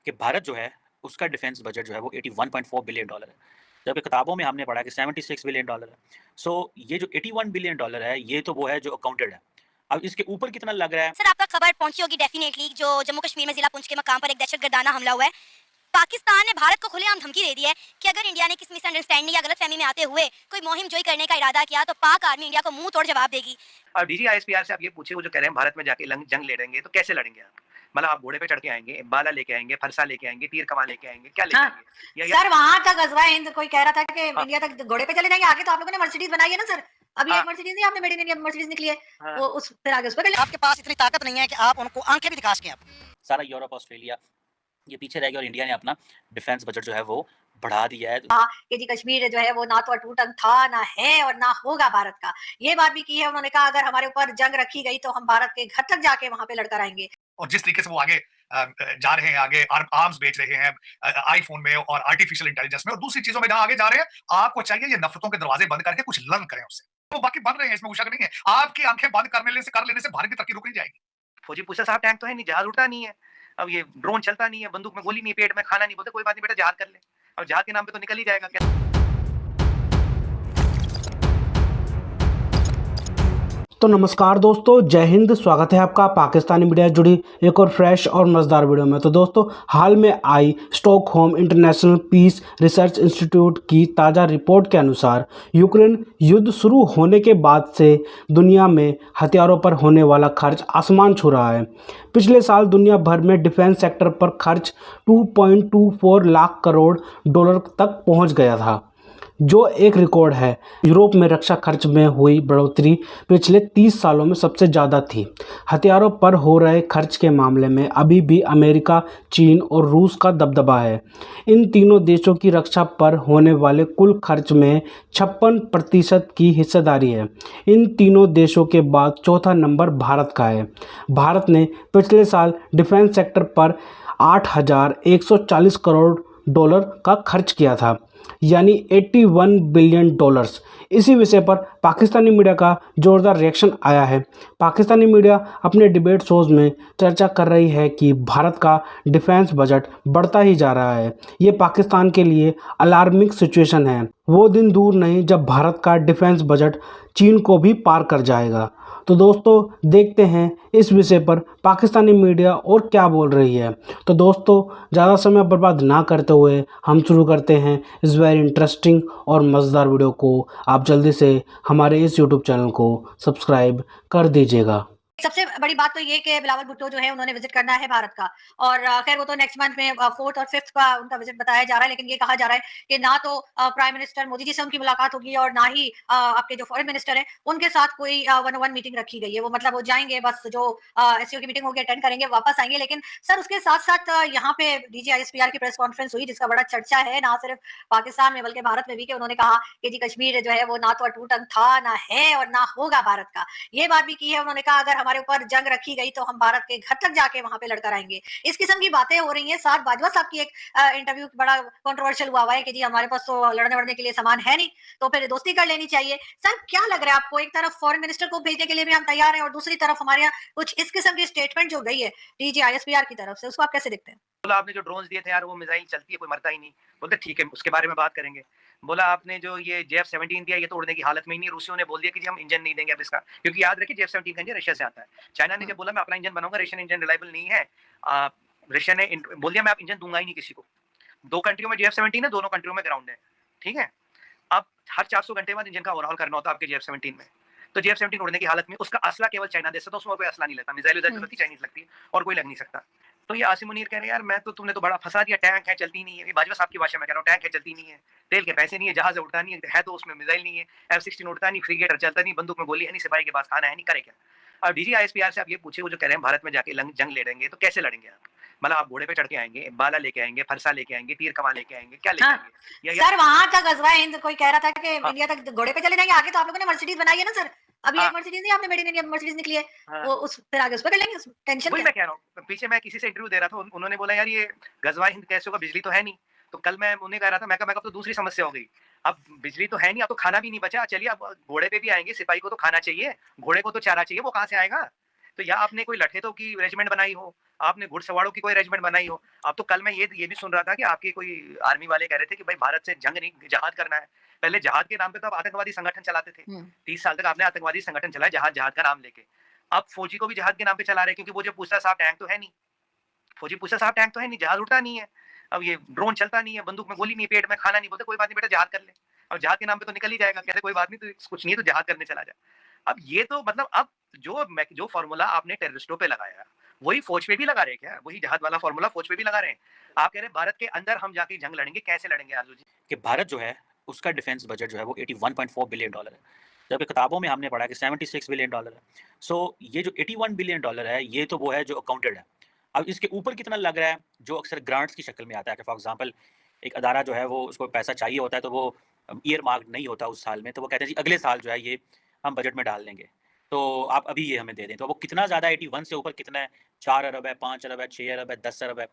कि भारत जो है उसका डिफेंस बजट जो है वो 81.4 बिलियन डॉलर है, जबकि किताबों में हमने पढ़ा कि 76 बिलियन डॉलर है। सो ये जो 81 बिलियन डॉलर है ये तो वो है जो अकाउंटेड है। अब इसके ऊपर कितना लग रहा है? सर आपका खबर पहुंची होगी डेफिनेटली, जो जम्मू कश्मीर में जिला पुंछ के मकाम पर एक दहशतगर्दाना हमला हुआ है। पाकिस्तान ने भारत को खुलेआम धमकी दे दी है कि अगर इंडिया ने किसी मिसअंडरस्टैंडिंग या गलतफहमी में आते हुए कोई मुहिम जोई करने का इरादा किया तो पाक आर्मी इंडिया को मुंह तोड़ जवाब देगी। और डीजीआईएसपीआर से आप ये पूछिए, वो जो कह रहे हैं भारत में जाके जंग लड़ेंगे, तो कैसे लड़ेंगे आप? मतलब आप घोड़े पे चढ़ के आएंगे, बाला लेके आएंगे, फरसा लेके आएंगे, तीर कमान लेके आएंगे, क्या लेके हाँ। आएंगे? सर वहां का गजवा हिंद कोई कह रहा था कि हाँ। इंडिया तक घोड़े पे चले जाएंगे, आगे तो आप लोगों ने मर्सिडीज बनाई है ना सर। अभी हाँ। एक मर्सिडीज नहीं, आपने मेड इन इंडिया मर्सिडीज निकली है। हाँ। वो उस फिर आगे उस पर आपके पास इतनी ताकत नहीं है कि आप उनको आंखें भी दिखा सकें। आप सारा यूरोप ऑस्ट्रेलिया ये पीछे रह गया और इंडिया ने अपना डिफेंस बजट जो है वो बढ़ा दिया है। कि जी कश्मीर जो है वो ना तो अटूट अंग था, ना है और ना होगा भारत का। ये बात भी की है उन्होंने, कहा अगर हमारे ऊपर जंग रखी गई तो हम भारत के घर तक जाके वहां पे लड़कर आएंगे। और जिस तरीके से वो आगे जा रहे हैं, आगे आर्म्स बेच रहे हैं आईफोन में और आर्टिफिशियल इंटेलिजेंस में और दूसरी चीजों में जहां आगे जा रहे हैं, आपको चाहिए ये नफरतों के दरवाजे बंद करके कुछ लर्न करें उससे। वो बाकी बन रहे हैं, इसमें कुछ शक नहीं है। आपकी आंखें बंद कर लेने से भारत की तरक्की रुक नहीं जाएगी। फौजी पूछा साहब टैंक तो है नहीं, जहाज उड़ता नहीं है, अब ये ड्रोन चलता नहीं है, बंदूक में गोली नहीं, पेट में खाना नहीं, बोलते कोई बात नहीं बेटा, जहाज कर ले। अब जहाज के नाम पे तो निकल ही जाएगा क्या? तो नमस्कार दोस्तों, जय हिंद। स्वागत है आपका पाकिस्तानी मीडिया से जुड़ी एक और फ्रेश और मज़ेदार वीडियो में। तो दोस्तों, हाल में आई Stockholm International Peace Research Institute की ताज़ा रिपोर्ट के अनुसार यूक्रेन युद्ध शुरू होने के बाद से दुनिया में हथियारों पर होने वाला खर्च आसमान छू रहा है। पिछले साल दुनिया भर में डिफेंस सेक्टर पर खर्च 2.24 लाख करोड़ डॉलर तक पहुंच गया था, जो एक रिकॉर्ड है। यूरोप में रक्षा खर्च में हुई बढ़ोतरी पिछले 30 सालों में सबसे ज़्यादा थी। हथियारों पर हो रहे खर्च के मामले में अभी भी अमेरिका, चीन और रूस का दबदबा है। इन तीनों देशों की रक्षा पर होने वाले कुल खर्च में 56% की हिस्सेदारी है। इन तीनों देशों के बाद चौथा नंबर भारत का है। भारत ने पिछले साल डिफेंस सेक्टर पर 8,140 करोड़ डॉलर का खर्च किया था, यानी 81 बिलियन डॉलर्स। इसी विषय पर पाकिस्तानी मीडिया का जोरदार रिएक्शन आया है। पाकिस्तानी मीडिया अपने डिबेट शोज में चर्चा कर रही है कि भारत का डिफेंस बजट बढ़ता ही जा रहा है। ये पाकिस्तान के लिए अलार्मिंग सिचुएशन है। वो दिन दूर नहीं जब भारत का डिफेंस बजट चीन को भी पार कर जाएगा। तो दोस्तों, देखते हैं इस विषय पर पाकिस्तानी मीडिया और क्या बोल रही है। तो दोस्तों, ज़्यादा समय बर्बाद ना करते हुए हम शुरू करते हैं इस वेरी इंटरेस्टिंग और मज़ेदार वीडियो को। आप जल्दी से हमारे इस यूट्यूब चैनल को सब्सक्राइब कर दीजिएगा। सबसे बड़ी बात तो ये कि बिलावल भुट्टो जो है उन्होंने विजिट करना है भारत का, और खैर वो तो नेक्स्ट मंथ में 4th और 5th का उनका विजिट बताया जा रहा है। लेकिन ये कहा जा रहा है कि ना तो प्राइम मिनिस्टर मोदी जी से उनकी मुलाकात होगी और ना ही आपके जो फॉरेन मिनिस्टर है उनके साथ कोई 1-on-1 मीटिंग रखी गई है। वो मतलब वो जाएंगे, बस जो एससीओ की मीटिंग होगी अटेंड करेंगे, वापस आएंगे। लेकिन सर उसके साथ साथ यहाँ पे डीजीआईएसपीआर की प्रेस कॉन्फ्रेंस हुई, जिसका बड़ा चर्चा है ना सिर्फ पाकिस्तान में बल्कि भारत में भी, कि उन्होंने कहा कि जी कश्मीर जो है वो ना तो अटूट अंग था, ना है और ना होगा भारत का। ये बात भी की है उन्होंने, कहा अगर हमारे ऊपर जंग रखी गई तो हम भारत के घर तक जाके वहां पे लड़कर आएंगे। इस किस्म की बातें हो रही हैं। साथ बाजवा साहब की एक इंटरव्यू बड़ा कंट्रोवर्शियल हुआ है कि जी हमारे पास तो लड़ने के लिए सामान है नहीं, तो फिर दोस्ती कर लेनी चाहिए। सर क्या लग रहा है आपको, एक तरफ फॉरेन मिनिस्टर को भेजने के लिए भी हम तैयार हैं और दूसरी तरफ हमारे यहाँ कुछ इस किस्म की स्टेटमेंट जो गई है डीजीआईएसपीआर की तरफ से, उसको आप कैसे देखते हैं? बोला आपने जो ड्रोन्स दिए थे यार, वो मिसाइल चलती है, कोई मरता ही नहीं। बोलते ठीक है, उसके बारे में बात करेंगे। बोला आपने जो ये JF-17 दिया, ये तो उड़ने की हालत में ही नहीं। रूसियों ने बोल दिया कि जी हम इंजन नहीं देंगे अब इसका, क्योंकि याद रखिए JF-17 का इंजन रशिया से आता है। चाइना ने जब बोला मैं अपना इंजन बनाऊंगा, रशियन इंजन रिलायबल नहीं है, रशिया ने बोल दिया मैं आप इंजन दूंगा ही नहीं किसी को। 2 कंट्रियों में JF-17 है, दोनों कंट्रियों में ग्राउंड है, ठीक है। अब हर 400 घंटे बाद इंजन का ओवरहॉल करना होता है आपके JF-17 में। तो JF-17 उड़ने की हालत में, उसका असला केवल चाइना दे सकता है, उसमें कोई असला नहीं लगता। मिसाइल लगती चाइनीज लगती है और कोई लग नहीं सकता। तो ये आसिम मुनीर कह रहे हैं यार मैं तो, तुमने तो बड़ा फंसा दिया, टैंक है चलती नहीं है। ये बाजवा साहब की भाषा में कह रहा हूँ, टैंक है चलती नहीं है, तेल के पैसे नहीं है, जहाज उड़ता नहीं है तो उसमें मिसाइल नहीं है, F-16 उड़ता नहीं, फ्रीगेट चलता नहीं, बंदूक में गोली है नहीं, सिपाही के पास खाना है नहीं, करे क्या? अब डीजीआईएसपीआर से आप ये पूछे, वो जो कह रहे हैं भारत में जाके जंग लड़ेंगे, तो कैसे लड़ेंगे आप? मतलब आप घोड़े पे चढ़ के आएंगे, बाला लेके आएंगे, फरसा लेके आएंगे, तीर कमान लेके आएंगे, क्या लेके आएंगे? सर वहां का गजवा हिंद कोई कह रहा था कि इंडिया तक घोड़े पे चले जाएंगे, आगे तो आप लोगों ने मर्सिडीज बनाई है ना सर। अभी एक मर्सिडीज नहीं, आपने मेड इन इंडिया मर्सिडीज निकली है। वो उस फिर आगे उस पर कर लेंगे, टेंशन वही क्या? मैं कह रहा हूँ। पीछे मैं किसी से इंटरव्यू दे रहा था, उन्होंने बोला यार ये गजवा हिंद कैसे होगा, बिजली तो है नहीं। तो कल मैं उन्हें कह रहा था, मैं कहा तो दूसरी समस्या हो गई। अब बिजली तो है नहीं, अब तो खाना भी नहीं बचा। चलिए अब घोड़े पे भी आएंगे, सिपाही को तो खाना चाहिए, घोड़े को तो चारा चाहिए, वो कहाँ से आएगा? तो या आपने कोई लठेतों की रेजिमेंट बनाई हो, आपने घुड़सवारों की कोई रेजिमेंट बनाई हो। अब तो कल मैं ये भी सुन रहा था कि आपके कोई आर्मी वाले कह रहे थे कि भाई भारत से जंग नहीं, जिहाद करना है। पहले जिहाद के नाम पे तो आप आतंकवादी संगठन चलाते थे। 30 साल तक आपने आतंकवादी संगठन चलाया जिहाद जिहाद का नाम लेके। अब फौजी को भी जिहाद के नाम पे चला रहे हैं, क्योंकि वो जो पूछता साहब टैंक तो है नहीं। फौजी पूछता साहब टैंक तो है नहीं, जहाज उड़ता नहीं है। अब ये ड्रोन चलता नहीं है, बंदूक में गोली नहीं है, पेट में खाना नहीं, बोलते कोई बात नहीं बेटा जहाद कर ले। अब जहाद के नाम पे तो निकल ही जाएगा, कहते कोई बात नहीं, तो कुछ नहीं है तो जहाद करने चला जा। अब ये तो मतलब अब जो फार्मूला आपने टेररिस्टों पे लगाया, वही फौज पे भी लगा रहे हैं क्या? वही जहाद वाला फार्मूला फौज पे भी लगा रहे हैं। आप कह रहे हैं भारत के अंदर हम जाके जंग लड़ेंगे, कैसे लड़ेंगे आरजू जी? कि भारत जो है उसका डिफेंस बजट जो है वो $81.4 बिलियन है, जबकि किताबों में हमने पढ़ा कि $76 बिलियन है। सो ये जो $81 बिलियन है ये तो वो है जो अकाउंटेड है। अब इसके ऊपर कितना लग रहा है जो अक्सर ग्रांट्स की शक्ल में आता है कि फॉर एग्जांपल एक अदारा जो है वो उसको पैसा चाहिए होता है तो वो ईयर मार्क नहीं होता उस साल में, तो वो कहते हैं जी अगले साल जो है ये हम बजट में डाल देंगे, तो आप अभी ये हमें दे दें। तो वो कितना ज़्यादा 81 से ऊपर कितना है, 4 अरब है, 5 अरब है, 6 अरब है, 10 अरब है,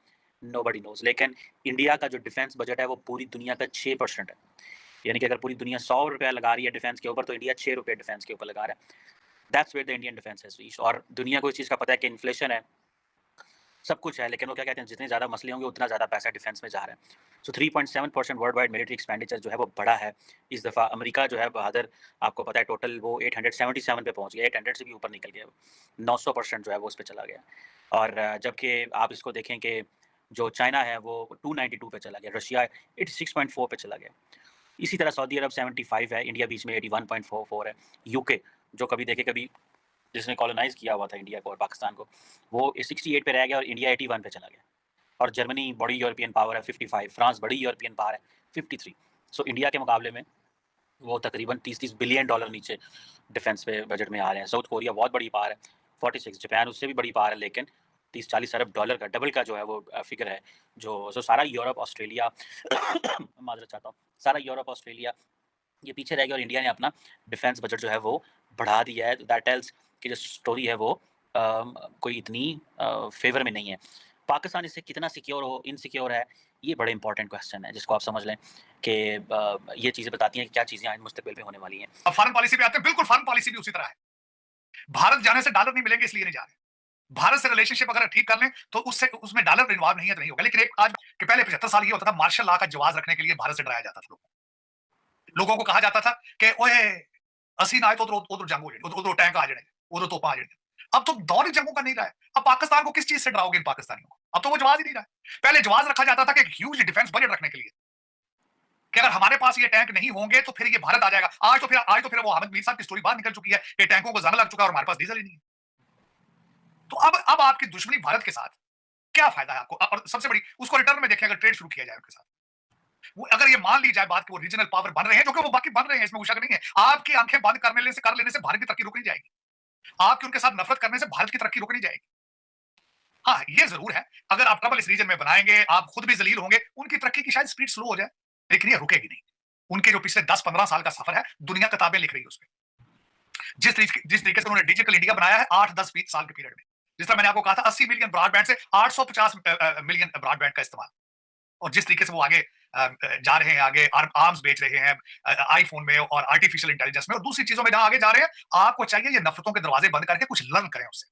नोबडी नोज़। लेकिन इंडिया का जो डिफेंस बजट है वो पूरी दुनिया का 6% है। यानी कि अगर पूरी दुनिया ₹100 लगा रही है डिफेंस के ऊपर तो इंडिया ₹6 डिफेंस के ऊपर लगा रहा है। That's where the Indian defence has reached. और दुनिया को इस चीज़ का पता है कि इन्फ्लेशन है, सब कुछ है, लेकिन वो क्या कहते हैं जितने ज़्यादा मसले होंगे उतना ज़्यादा पैसा डिफेंस में जा रहा है। सो 3.7% वर्ल्ड वाइड मिलिट्री एक्सपेंडिचर जो है वो बढ़ा है इस दफ़ा। अमेरिका जो है बहादुर, आपको पता है टोटल वो 877 पे पहुंच गया, 800 से भी ऊपर निकल गया, 900% जो है वो उस पर चला गया। और जबकि आप इसको देखें कि जो चाइना है वो 292 पे चला गया, रशिया 86.4 पे चला गया। इसी तरह सऊदी अरब 75 है, इंडिया बीच में 81.44 है। यूके जो कभी देखे कभी जिसने कॉलोनाइज किया हुआ था इंडिया को और पाकिस्तान को, वो 68 पे रह गया और इंडिया 81 पे चला गया। और जर्मनी बड़ी यूरोपियन पावर है 55, फ्रांस बड़ी यूरोपियन पावर है 53। सो इंडिया के मुकाबले में वो तकरीबन $30 बिलियन नीचे डिफेंस पे बजट में आ रहे हैं। साउथ कोरिया बहुत बड़ी पावर है 46, जापान उससे भी बड़ी पावर है लेकिन $30-40 अरब का डबल का जो है वो फिगर है। जो सारा यूरोप ऑस्ट्रेलिया माजरत चाहता हूँ, सारा यूरोप ऑस्ट्रेलिया ये पीछे रह गया और इंडिया ने अपना डिफेंस बजट जो है वो बढ़ा दिया है। दैट टेल्स कि जो स्टोरी है वो कोई इतनी फेवर में नहीं है। पाकिस्तान इससे कितना सिक्योर हो, इनसिक्योर है, ये बड़े इंपॉर्टेंट क्वेश्चन है जिसको आप समझ लें कि ये चीज़ें बताती हैं कि क्या चीज़ें आज मुस्तकबिल में होने वाली हैं। अब फॉरेन पॉलिसी पे आते हैं, बिल्कुल फॉरेन पॉलिसी भी उसी तरह है। भारत जाने से डॉलर नहीं मिलेंगे इसलिए नहीं जा रहे। भारत से रिलेशनशिप अगर ठीक कर लें तो उससे उसमें डॉलर इन्वॉल्व नहीं है तो नहीं होगा। लेकिन एक आज के पहले 75 साल ये होता था, मार्शल लॉ का जवाब रखने के लिए भारत से डराया जाता था। लोगों को कहा जाता था कि ओए असी ना आए तो उधर जंग हो जाएगी, उधर टैंक आ जाएंगे, उधर तोपा आ जाएंगे। अब तो दौर ही जंगों का नहीं रहा है। अब पाकिस्तान को किस चीज से डराओगे इन पाकिस्तानियों को? अब तो वो जवाब ही नहीं रहा है। पहले जवाब रखा जाता था कि ह्यूज डिफेंस बजट रखने के लिए कि अगर हमारे पास ये टैंक नहीं होंगे तो फिर ये भारत आ जाएगा। आज तो फिर वो अहमद मीर साहब की स्टोरी बाहर निकल चुकी है कि टैंकों को जंग लग चुका है और हमारे पास डीजल ही नहीं है। तो अब आपकी दुश्मनी भारत के साथ क्या फायदा है आपको? और सबसे बड़ी उसको रिटर्न में देखें, अगर ट्रेड शुरू किया जाए उनके साथ, वो अगर ये मान ली जाए बात कि वो रीजनल पावर बन रहे हैं, जो कि वो बाकी बन रहे हैं, इसमें कोई शक नहीं है। आपकी आंखें बंद कर लेने से भारत की तरक्की रुक नहीं जाएगी। आपकी उनके साथ नफरत करने से भारत की तरक्की रुक नहीं जाएगी। हाँ, ये जरूर है, अगर आप ट्रबल इस रीजन में बनाएंगे, आप खुद भी जलील होंगे, उनकी तरक्की की शायद स्पीड स्लो हो जाए, लेकिन ये रुकेगी नहीं। उनके जो पिछले 10-15 साल का सफर है, दुनिया किताबें लिख रही है उसमें। जिस तरीके से उन्होंने डिजिटल इंडिया बनाया है 8-10 साल के पीरियड में, जिस तरह मैंने आपको कहा था 80 मिलियन ब्रॉडबैंड से 850 मिलियन ब्रॉडबैंड का इस्तेमाल, और जिस तरीके से वो आगे जा रहे हैं, आगे आर्म्स बेच रहे हैं आईफोन में और आर्टिफिशियल इंटेलिजेंस में और दूसरी चीजों में जहां आगे जा रहे हैं, आपको चाहिए ये नफरतों के दरवाजे बंद करके कुछ लर्न करें उससे।